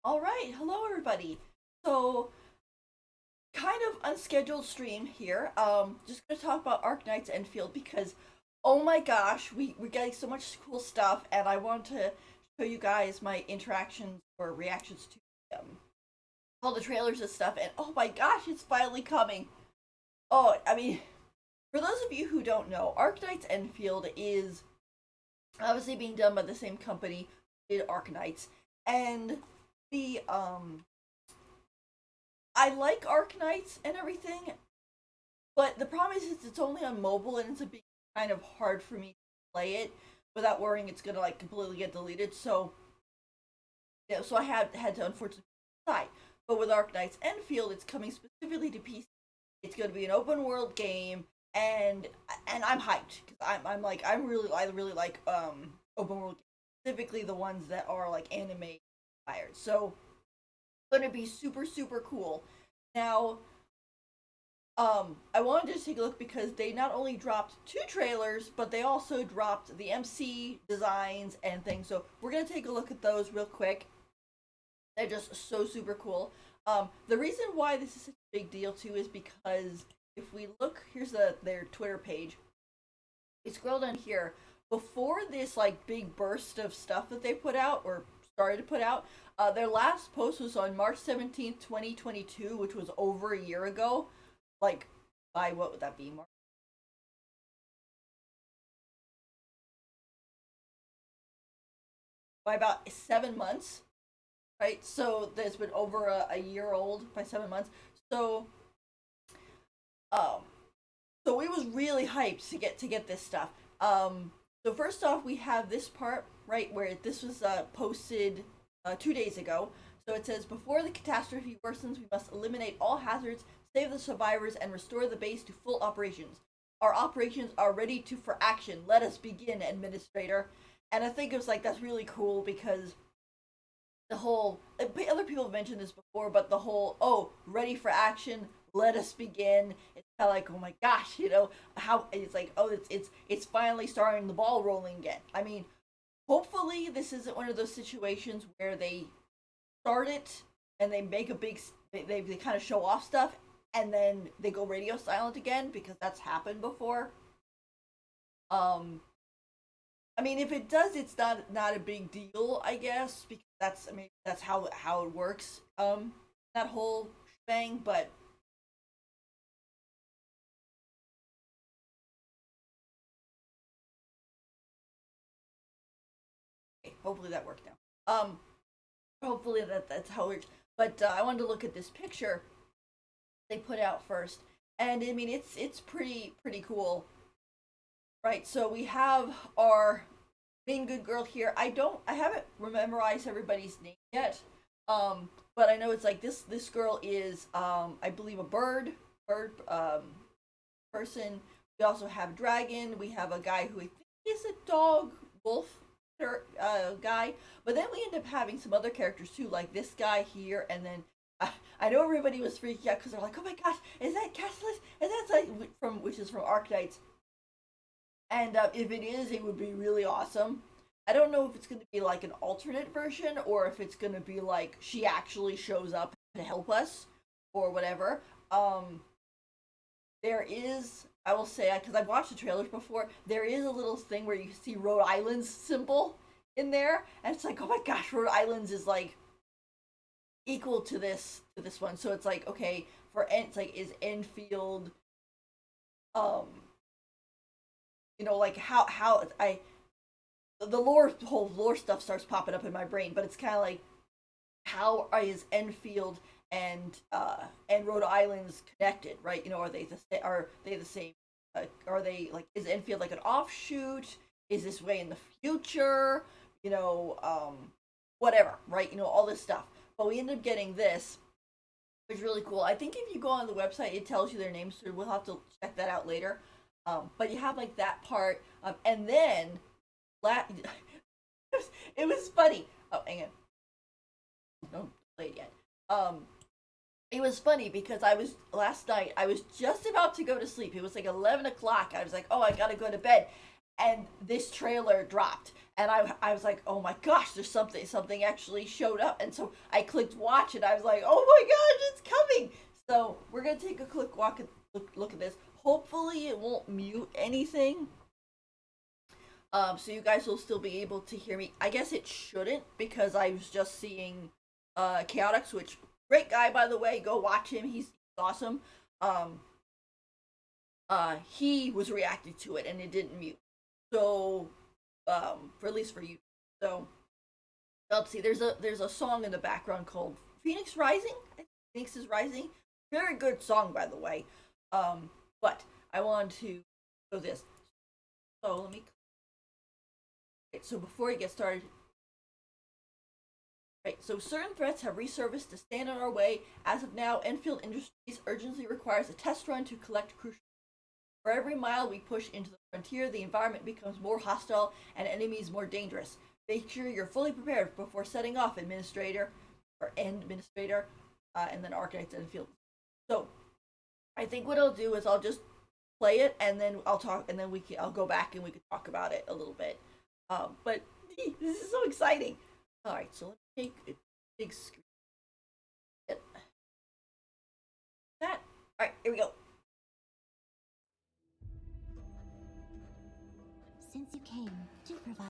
All right, hello everybody. So, kind of unscheduled stream here. Just gonna talk about Arknights Endfield because, oh my gosh, we're getting so much cool stuff, and I want to show you guys my interactions or reactions to all the trailers and stuff. And oh my gosh, it's finally coming. Oh, I mean, for those of you who don't know, Arknights Endfield is obviously being done by the same company who did Arknights, and the I like Arknights and everything, but the problem is it's only on mobile and it's a bit kind of hard for me to play it without worrying it's gonna like completely get deleted. So so I had to unfortunately decide. But with Arknights Enfield, it's coming specifically to PC. It's going to be an open world game, and I'm hyped because I really like open world games, specifically the ones that are like anime inspired. So going to be super cool. Now, I wanted to take a look because they not only dropped two trailers, but they also dropped the MC designs and things. So we're gonna take a look at those real quick. They're just so super cool. The reason why this is such a big deal too is because if we look, here's their Twitter page. We scroll down here before this like big burst of stuff that they put out or started to put out. Their last post was on March 17th, 2022, which was over a year ago. Like, by what would that be? By about 7 months, right? So it's been over a year old by 7 months. So, um, so we was really hyped to get this stuff. So first off, we have this part right where this was posted 2 days ago. So it says, before the catastrophe worsens, we must eliminate all hazards, save the survivors, and restore the base to full operations. Our operations are ready for action. Let us begin, Administrator. And I think it was like that's really cool because the whole other people have mentioned this before, but the whole ready for action, let us begin. It's kind of like, oh my gosh, how it's like, oh, it's finally starting the ball rolling again. I mean, hopefully this isn't one of those situations where they start it and they make a big they kind of show off stuff and then they go radio silent again, because that's happened before. um I mean, if it does, it's not a big deal, I guess, because that's how it works. That whole thing, but okay, hopefully that worked now. Hopefully that's how it works. But I wanted to look at this picture they put out first, and I mean it's pretty cool, right? So we have our main good girl here. I haven't memorized everybody's name yet. But I know it's like this girl is I believe a bird person. We also have dragon. We have a guy who I think is a dog wolf guy. But then we end up having some other characters too, like this guy here, and then I know everybody was freaking out because they're like, "Oh my gosh, is that Cassius? And that's like from which is from Arknights." And if it is, it would be really awesome. I don't know if it's going to be like an alternate version or if it's going to be like she actually shows up to help us or whatever. There is, I will say, because I've watched the trailers before, there is a little thing where you see Rhode Island's symbol in there, and it's like, oh my gosh, Rhode Island's is like equal to this one. So it's like, okay, it's like, is Enfield, um, like how I the whole lore stuff starts popping up in my brain, but it's kind of like, how is Enfield and Rhode Island's connected, right? Are they the same? Are they like, is Enfield like an offshoot? Is this way in the future? You know, whatever, right? All this stuff. But we end up getting this, which is really cool. I think if you go on the website, it tells you their names, so we'll have to check that out later. But you have like that part, and then la- it was funny. Oh, hang on, don't play it yet. It was funny because I was last night. I was just about to go to sleep. It was like 11 o'clock. I was like, oh, I gotta go to bed, and this trailer dropped, and I was like, oh my gosh, there's something actually showed up, and so I clicked watch, and I was like, oh my gosh, it's coming. So we're gonna take a quick look at this. Hopefully it won't mute anything. So you guys will still be able to hear me. I guess it shouldn't because I was just seeing Chaotix, which great guy by the way. Go watch him. He's awesome. He was reacting to it and it didn't mute. So for at least for you. So let's see. There's a song in the background called Phoenix Rising. Phoenix is Rising. Very good song by the way. But I wanted to show this. So let me. Okay, so before we get started, right, so certain threats have resurfaced to stand in our way. As of now, Enfield Industries urgently requires a test run to collect crucial. For every mile we push into the frontier, the environment becomes more hostile and enemies more dangerous. Make sure you're fully prepared before setting off, Administrator, and then Arknights Endfield. So, I think what I'll do is I'll just play it, and then I'll talk, and then I'll go back and we can talk about it a little bit. But this is so exciting. All right, so let's take a big screen. That. All right, here we go. Since you came to provide.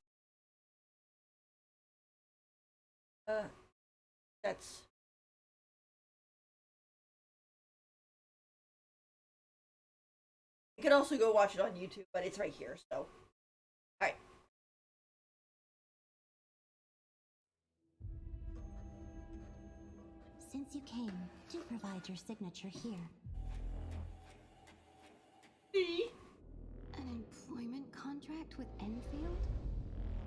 That's. You can also go watch it on YouTube, but it's right here. So, all right. Since you came to provide your signature here. An employment contract with Enfield?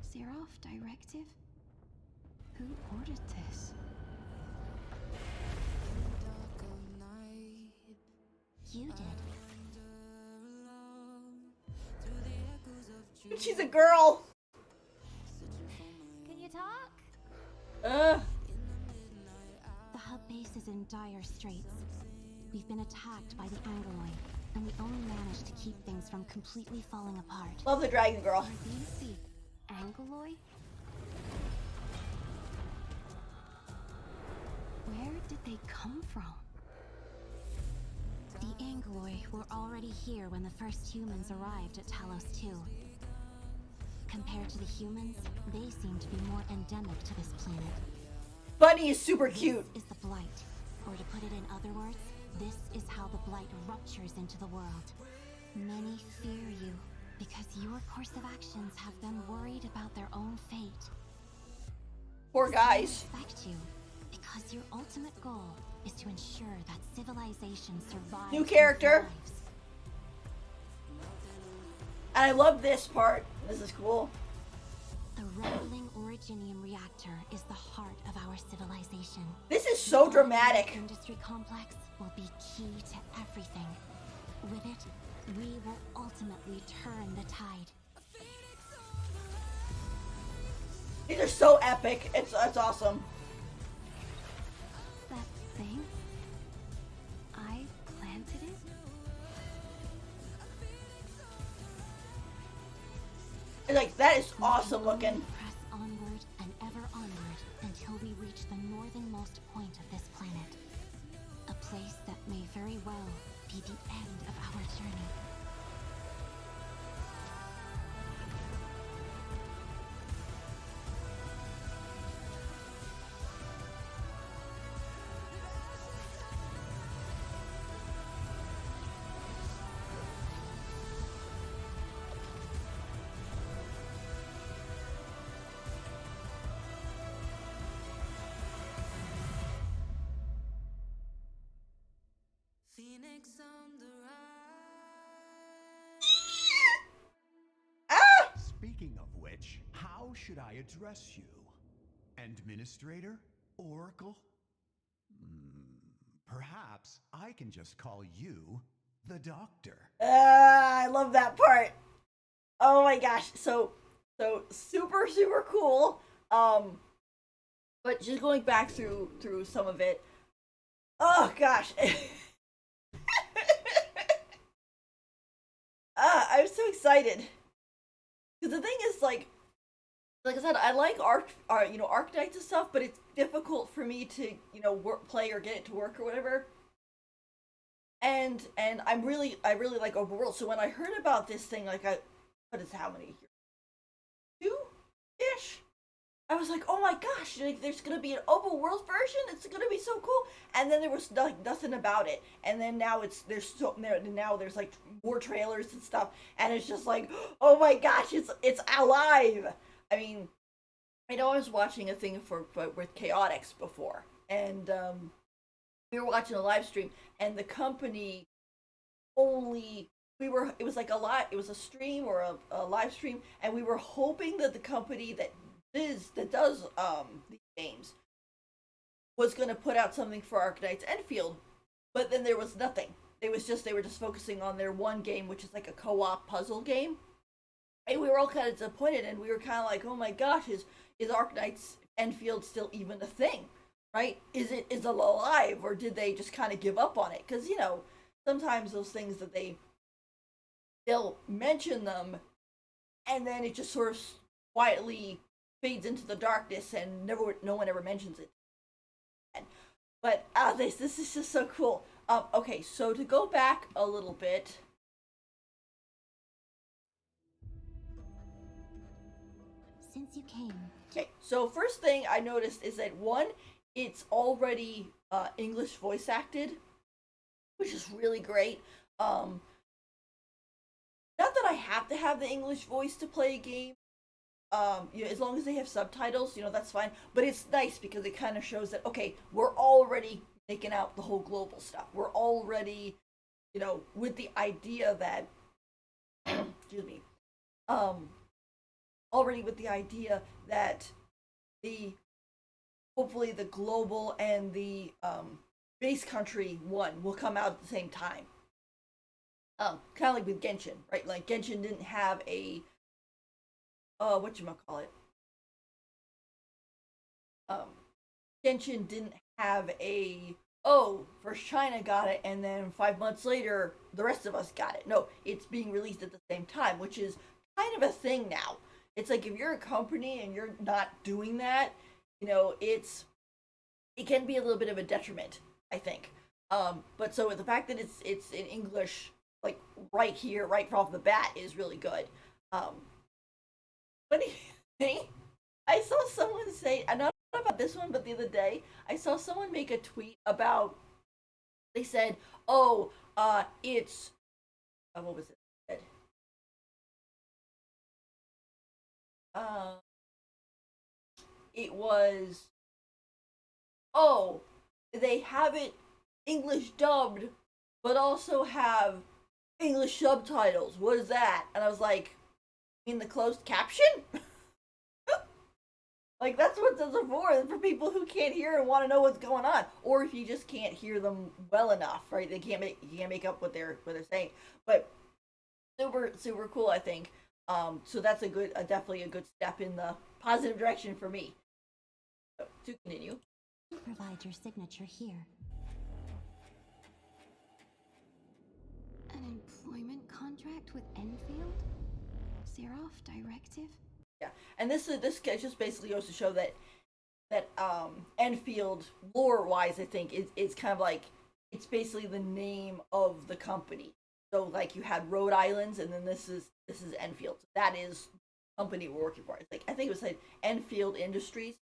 Seraph Directive? Who ordered this? You did. She's a girl. Can you talk? Uh. The hub base is in dire straits. We've been attacked by the Angoloi, and we only managed to keep things from completely falling apart. Love the dragon girl. Are these the Angoloi? Where did they come from? The Angoloi were already here when the first humans arrived at Talos 2. Compared to the humans, they seem to be more endemic to this planet. Bunny is super cute. This is the Blight. Or to put it in other words, this is how the Blight ruptures into the world. Many fear you, because your course of actions have them worried about their own fate. Poor guys. They respect you, because your ultimate goal is to ensure that civilization survives. New character. And I love this part. This is cool. The rumbling Originium reactor is the heart of our civilization. This is so dramatic. The industry complex will be key to everything. With it, we will ultimately turn the tide. These are so epic. It's awesome. That thing? I planted it? Like, that is awesome looking. Press onward and ever onward until we reach the northernmost point of this planet. A place that may very well be the end of our journey. Speaking of which, how should I address you? Administrator? Oracle? Perhaps I can just call you the Doctor. I love that part. Oh my gosh, so super cool. But just going back through some of it. Oh gosh. I'm so excited. Because the thing is, like, like I said, I like Arknights and stuff, but it's difficult for me to play or get it to work or whatever. And I really like overworld. So when I heard about this thing, like what is how many here? Two ish. I was like, oh my gosh, like, there's gonna be an overworld version. It's gonna be so cool. And then there was nothing about it. And then now now there's like more trailers and stuff, and it's just like, oh my gosh, it's alive. I mean, I know I was watching a thing with Chaotix before, and we were watching a live stream, and the company only it was like it was a stream or a live stream, and we were hoping that the company that does these games was going to put out something for Arknights Endfield, but then there was nothing. They were just focusing on their one game, which is like a co-op puzzle game, and we were all kind of disappointed, and we were kind of like, oh my gosh, is Arknights Endfield still even a thing? Right? Is it alive, or did they just kind of give up on it? Because sometimes those things that they'll mention them, and then it just sort of quietly fades into the darkness, and no one ever mentions it. But this is just so cool. Okay, so to go back a little bit. Since you came. Okay, so first thing I noticed is that one, it's already English voice acted, which is really great. Not that I have to have the English voice to play a game. As long as they have subtitles, that's fine. But it's nice because it kind of shows that, okay, we're already making out the whole global stuff. We're already, with the idea that, excuse me, already with the idea that the hopefully the global and the base country one will come out at the same time. Kind of like with Genshin, right? Like Genshin didn't have a whatchamacallit. Um Genshin didn't have a first China got it, and then 5 months later the rest of us got it. No, it's being released at the same time, which is kind of a thing now. It's like if you're a company and you're not doing that, it can be a little bit of a detriment, I think. But so the fact that it's in English, like right here, right off the bat, is really good. Funny thing, I saw someone say, and not about this one, but the other day, I saw someone make a tweet about. They said, "Oh, it's what was it? Uh, it was they have it English dubbed, but also have English subtitles. What is that?" And I was like, "In the closed caption?" Like that's what those are for people who can't hear and want to know what's going on, or if you just can't hear them well enough, right? You can't make up what they're saying. But super cool, I think. So that's definitely a good step in the positive direction for me. So, to continue. Provide your signature here. An employment contract with Enfield? Seraph Directive? Yeah, and this just basically goes to show that Enfield lore wise, I think is kind of like it's basically the name of the company. So like you had Rhode Islands, and then this is Enfield. So that is the company we're working for. It's like I think it was like Enfield Industries,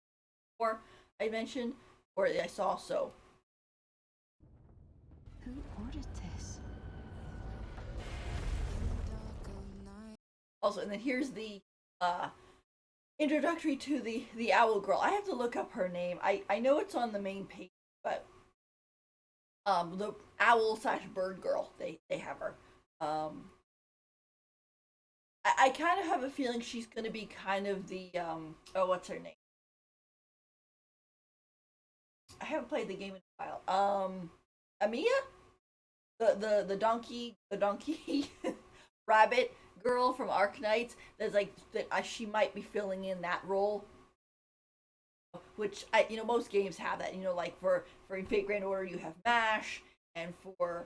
or I mentioned, or I saw so. Who ordered this? Also, and then here's the introductory to the owl girl. I have to look up her name. I know it's on the main page, but the owl / bird girl, they have her. I kind of have a feeling she's gonna be kind of the what's her name? I haven't played the game in a while. Amia, the donkey rabbit girl from Arknights. That's like that. She might be filling in that role, which most games have that. Like for Fate Grand Order, you have Mash, and for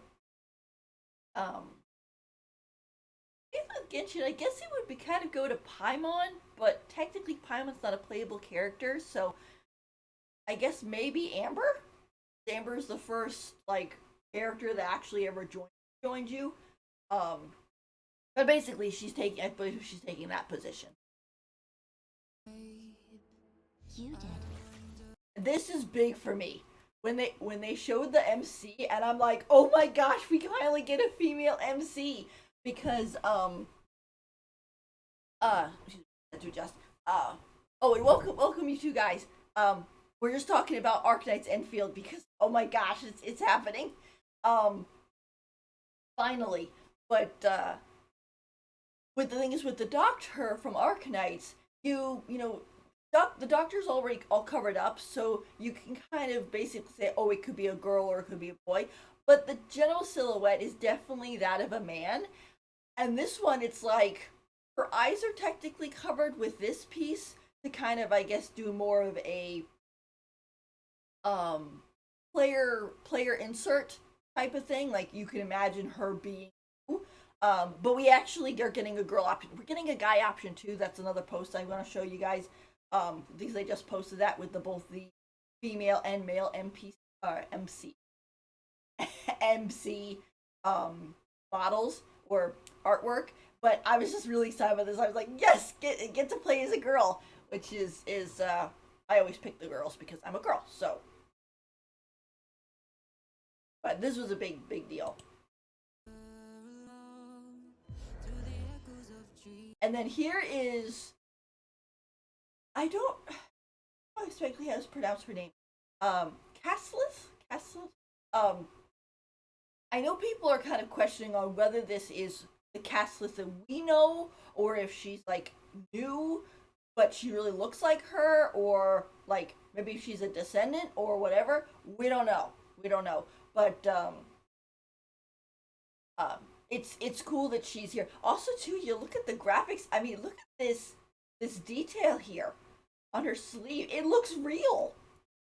Genshin, I guess it would be kind of go to Paimon, but technically Paimon's not a playable character, so I guess maybe Amber. Amber's the first like character that actually ever joined you. But basically, I believe she's taking that position. You did. This is big for me. When they showed the MC, and I'm like, oh my gosh, we finally get a female MC because to just oh, and welcome you two guys. We're just talking about Arknights Endfield because oh my gosh, it's happening. Um, Finally, but with the thing is with the Doctor from Arknights, you know the Doctor's already all covered up, so you can kind of basically say, oh, it could be a girl or it could be a boy. But the general silhouette is definitely that of a man. And this one, it's like her eyes are technically covered with this piece to kind of, I guess, do more of a player insert type of thing. Like you can imagine her being. But we actually are getting a girl option. We're getting a guy option too. That's another post I'm going to show you guys. Because they just posted that with both the female and male MC models or artwork. But I was just really excited about this. I was like, yes, get to play as a girl, which is I always pick the girls because I'm a girl. So, but this was a big deal. And then here is I don't exactly how to pronounce her name. Castless. I know people are kind of questioning on whether this is the Castless that we know, or if she's like new, but she really looks like her, or like maybe she's a descendant or whatever. We don't know. But it's cool that she's here. Also, too, you look at the graphics. I mean, look at this detail here on her sleeve. It looks real.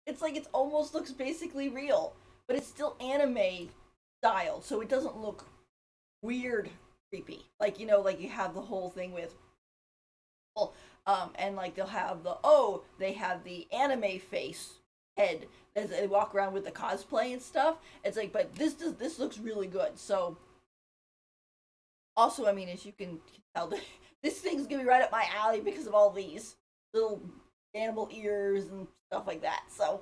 It's like it almost looks basically real, but it's still anime style, so it doesn't look weird, creepy. Like like you have the whole thing with, and like they have the anime face head as they walk around with the cosplay and stuff. It's like, but this looks really good. So, also, I mean, as you can tell, this thing's gonna be right up my alley because of all these little animal ears and stuff like that. So,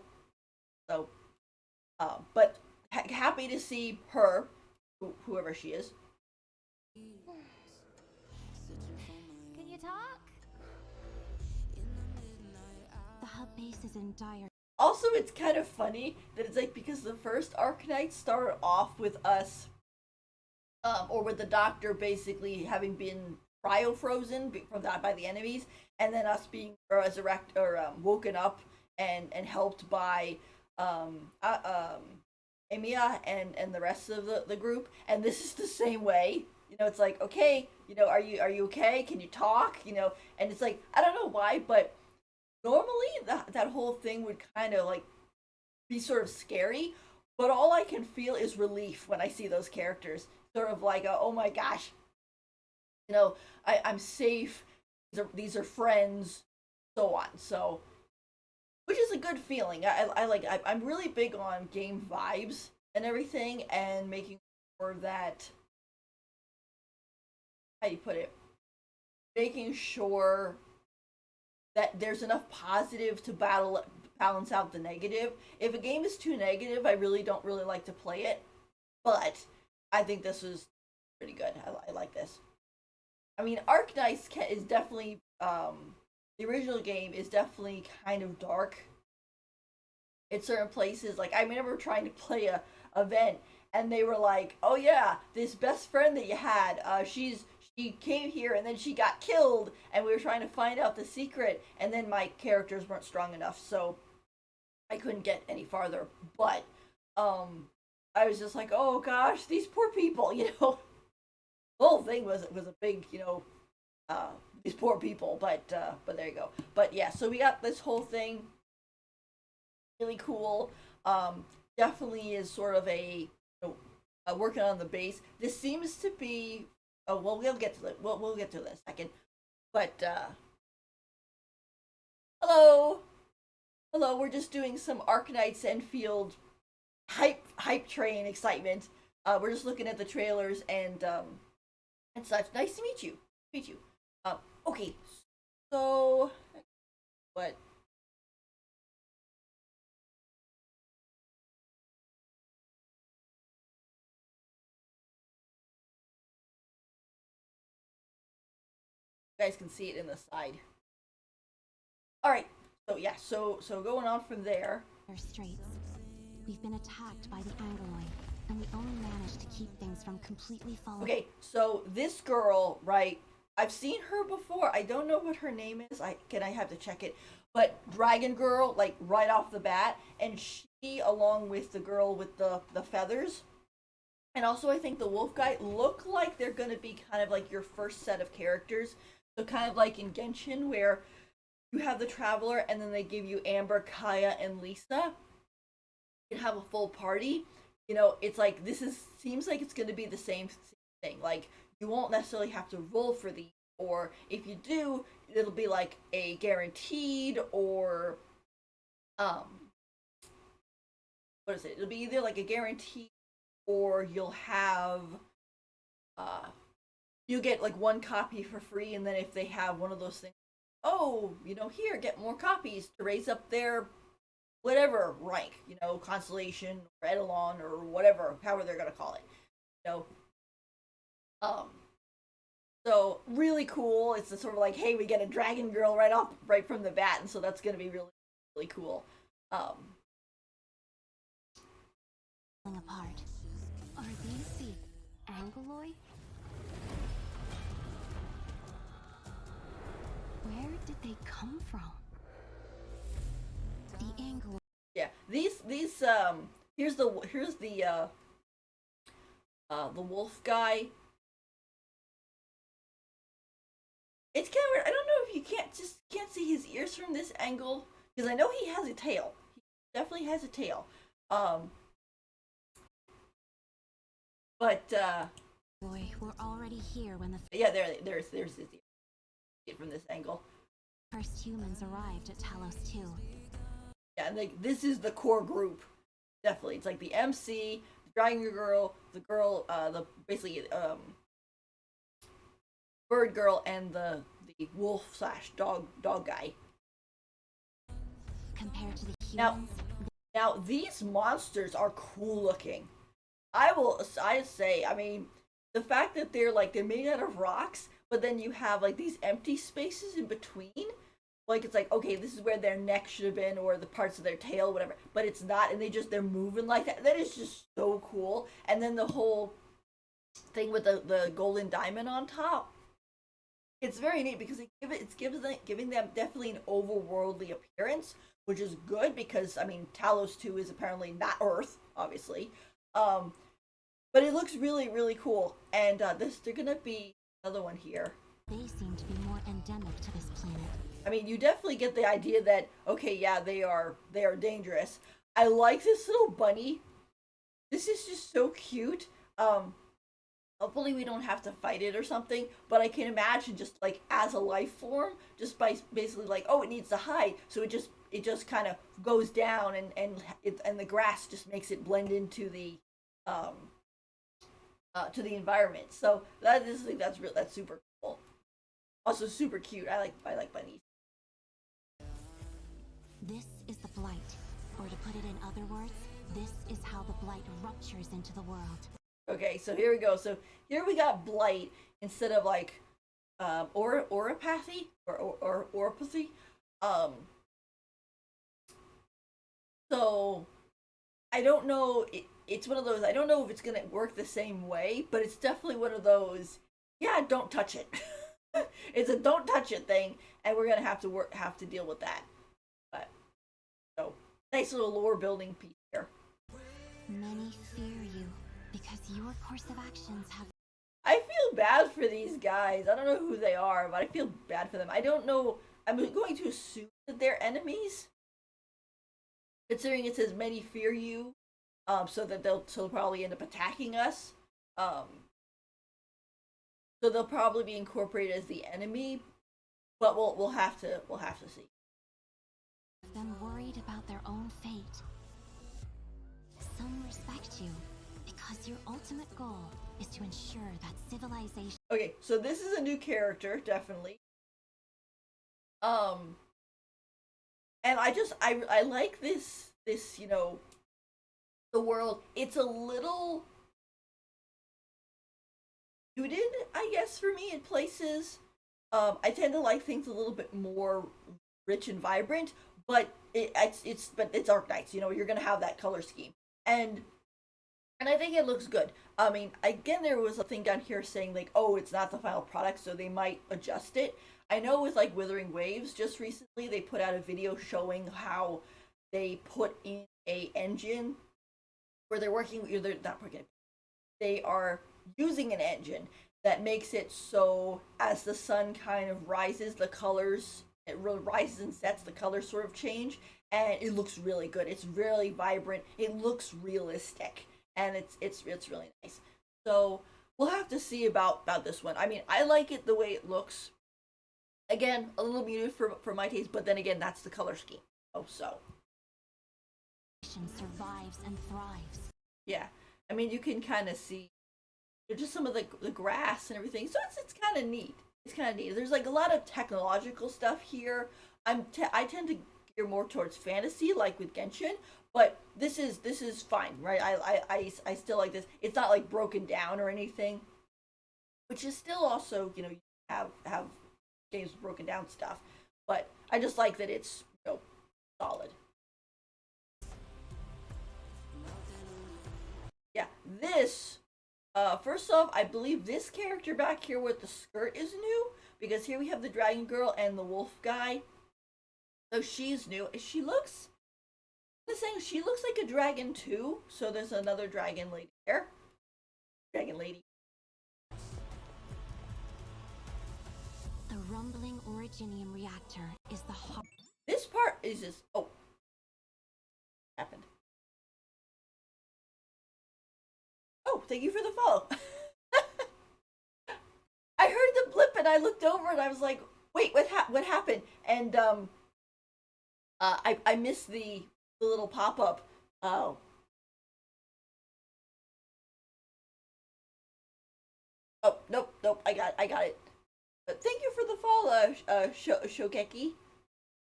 but happy to see her, whoever she is. Can you talk? The hub base is in dire. Also, it's kind of funny that it's like because the first Arknights started off with us, or with the Doctor basically having been cryo-frozen from that by the enemies, and then us being resurrected or woken up and helped by Emiya and the rest of the group. And this is the same way. It's like, okay, are you okay? Can you talk? And it's like, I don't know why, but normally that whole thing would kind of like be sort of scary, but all I can feel is relief when I see those characters. Sort of like, oh my gosh, I'm safe. These are friends, so on. So, which is a good feeling. I'm really big on game vibes and everything, and making sure that, how do you put it? Making sure that there's enough positive to balance out the negative. If a game is too negative, I really don't really like to play it. But I think this was pretty good. I like this. I mean, Arknights is definitely the original game is definitely kind of dark in certain places. Like I remember trying to play a event, and they were like, "Oh yeah, this best friend that you had, she came here and then she got killed, and we were trying to find out the secret, and then my characters weren't strong enough, so I couldn't get any farther." But I was just like, "Oh gosh, these poor people," The whole thing was a big, these poor people. But there you go. But yeah, so we got this whole thing. Really cool. Definitely is sort of a working on the base. This seems to be. Oh well, we'll get to it. We'll get to this in a second. But Hello, hello. We're just doing some Arknights Endfield hype train excitement. We're just looking at the trailers and such. Nice to meet you. Meet you. Um, okay. So what? You guys can see it in the side. All right. So yeah. So going on from there. Straits. We've been attacked by the Angoloid, and we only managed to keep things from completely falling. Okay. So this girl, right? I've seen her before. I don't know what her name is. I have to check it. But Dragon Girl, like right off the bat, and she, along with the girl with the feathers, and also I think the wolf guy look like they're gonna be kind of like your first set of characters. So kind of like in Genshin, where you have the traveler, and then they give you Amber, Kaya, and Lisa. You can have a full party. You know, it's like this is seems like it's gonna be the same thing. Like you won't necessarily have to roll for these, or if you do, it'll be like a guaranteed or um what is it? It'll be either like a guarantee or you'll have uh you get like one copy for free, and then if they have one of those things, oh, here, get more copies to raise up their whatever rank, constellation or etalon or whatever, however they're gonna call it. You know, um, so really cool. It's a sort of like, hey, we get a dragon girl right from the bat, and so that's gonna be really really cool. Um, Apart. Are these the Angoloid? Where did they come from? The Angoloid. yeah, these here's the wolf guy. It's kind of weird. I don't know if you can't see his ears from this angle, because I know he has a tail. He definitely has a tail. Um, but Boy, we're already here when the yeah, there's his ear from this angle. first humans arrived at Talos 2. Yeah, and like this is the core group. Definitely, it's like the MC, the Dragon Girl, the girl, the basically bird girl, and the wolf slash dog guy. Compared to the Now, humans, now these monsters are cool looking. I say, I mean, the fact that they're made out of rocks, but then you have like these empty spaces in between. Like it's like, okay, this is where their neck should have been, or the parts of their tail, whatever. But it's not, and they're moving like that. That is just so cool. And then the whole thing with the golden diamond on top. It's very neat because giving them definitely an overworldly appearance, which is good because I mean Talos 2 is apparently not Earth, obviously. Um, but it looks really really cool, and they're gonna be another one here. they seem to be more endemic to this planet. I mean, you definitely get the idea that okay, yeah, they are dangerous. I like this little bunny. This is just so cute. Hopefully we don't have to fight it or something, but I can imagine just like as a life form, just by basically like, oh, it needs to hide, so it just kind of goes down, and the grass just makes it blend into the um to the environment. So that is like that's super cool. Also super cute. I like bunnies. This is the Blight. Or to put it in other words, this is how the Blight ruptures into the world. Okay, so here we go. So here we got blight instead of like oropathy or oropathy. Um so I don't know, it's one of those, I don't know if it's gonna work the same way, but it's definitely one of those, yeah, don't touch it. It's a don't touch it thing, and we're gonna have to deal with that. But so nice little lore building piece here. Many fear you because your course of actions have. I feel bad for these guys. I don't know who they are, but I feel bad for them. I don't know. I'm going to assume that they're enemies, considering it says many fear you, so that they'll probably end up attacking us. Um, so they'll probably be incorporated as the enemy, but we'll have to see. them worried about their own fate. Some respect you because your ultimate goal is to ensure that civilization. Okay, so this is a new character, definitely. And I like this, you know, the world. It's a little muted, I guess, for me in places. I tend to like things a little bit more rich and vibrant, but it's Arknights. You know, you're gonna have that color scheme, and I think it looks good. I mean, again, there was a thing down here saying like, oh, it's not the final product, so they might adjust it. I know with like Withering Waves, just recently they put out a video showing how they put in a engine where they're working. They're not working. They are using an engine that makes it so as the sun kind of rises, the colors, it really rises and sets, the colors sort of change, and it looks really good. It's really vibrant. It looks realistic, and it's really nice. So we'll have to see about this one. I mean, I like it the way it looks. Again, a little muted for my taste, but then again, that's the color scheme. Oh, so survives and thrives. yeah. I mean, you can kind of see just some of the grass and everything. So it's kind of neat. It's kind of neat. There's like a lot of technological stuff here. I tend to gear more towards fantasy, like with Genshin, but this is fine, right? I still like this. It's not like broken down or anything, which is still also, you know, you have games with broken down stuff, but I just like that it's, you know, solid. Yeah, this first off, I believe this character back here with the skirt is new, because here we have the dragon girl and the wolf guy. So she's new. She looks, I'm saying she looks like a dragon too. So there's another dragon lady here. Dragon lady. The rumbling originium reactor is the heart. This part is just, oh, happened. Oh, thank you for the follow. I heard the blip and I looked over and I was like, wait, what happened? And I missed the little pop up. Oh. Oh, nope, I got it. But thank you for the follow, Shokeki.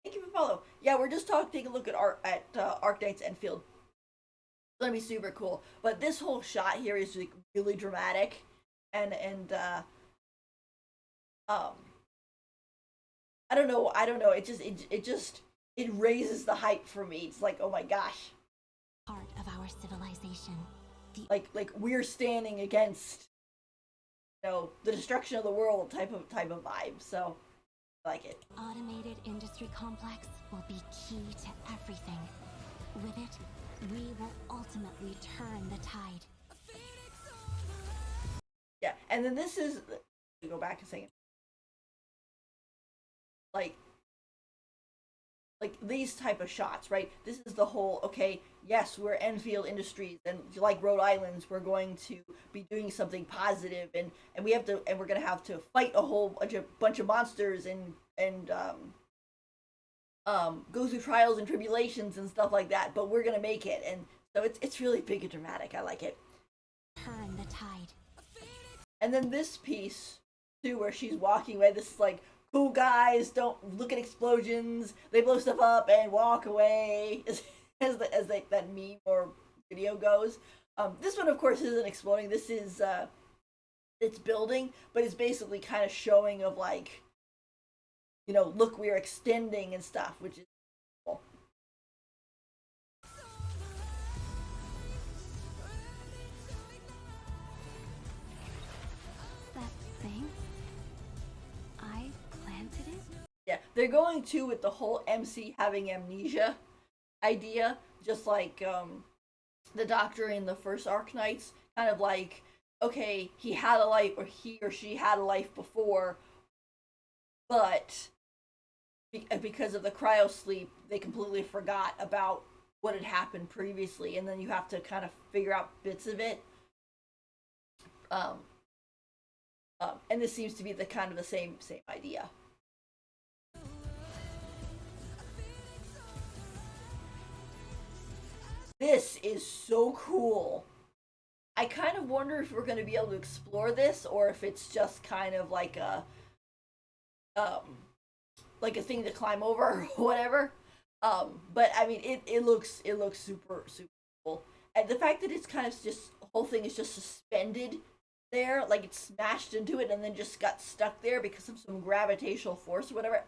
Thank you for the follow. Yeah, we're just taking a look at Arknights Endfield. It's gonna be super cool. But this whole shot here is like really dramatic, and I don't know. It raises the hype for me. It's like, oh my gosh. Part of our civilization. Like we're standing against, you know, the destruction of the world type of vibe. So I like it. Automated industry complex will be key to everything. With it, we will ultimately turn the tide. Yeah, and then this is, go back a second. Like these type of shots, right? This is the whole, okay, yes, we're Enfield Industries, and like Rhode Island's, we're going to be doing something positive, and we have to, and we're gonna have to fight a whole bunch of monsters and go through trials and tribulations and stuff like that, but we're gonna make it. And so it's really big and dramatic. I like it. Turn the tide. And then this piece too, where she's walking away, this is like, cool guys don't look at explosions, they blow stuff up and walk away, as that meme or video goes. This one of course isn't exploding. This is it's building, but it's basically kind of showing of like, you know, look, we're extending and stuff, which is cool. That thing? I planted it? Yeah, they're going to with the whole MC having amnesia idea, just like the Doctor in the first Arknights, kind of like, okay, he had a life, or he or she had a life before, but because of the cryo sleep, they completely forgot about what had happened previously, and then you have to kind of figure out bits of it. And this seems to be the kind of the same idea. This is so cool. I kind of wonder if we're going to be able to explore this, or if it's just kind of um like a thing to climb over or whatever. But I mean, it looks super super cool, and the fact that it's kind of just the whole thing is just suspended there, like it's smashed into it and then just got stuck there because of some gravitational force or whatever.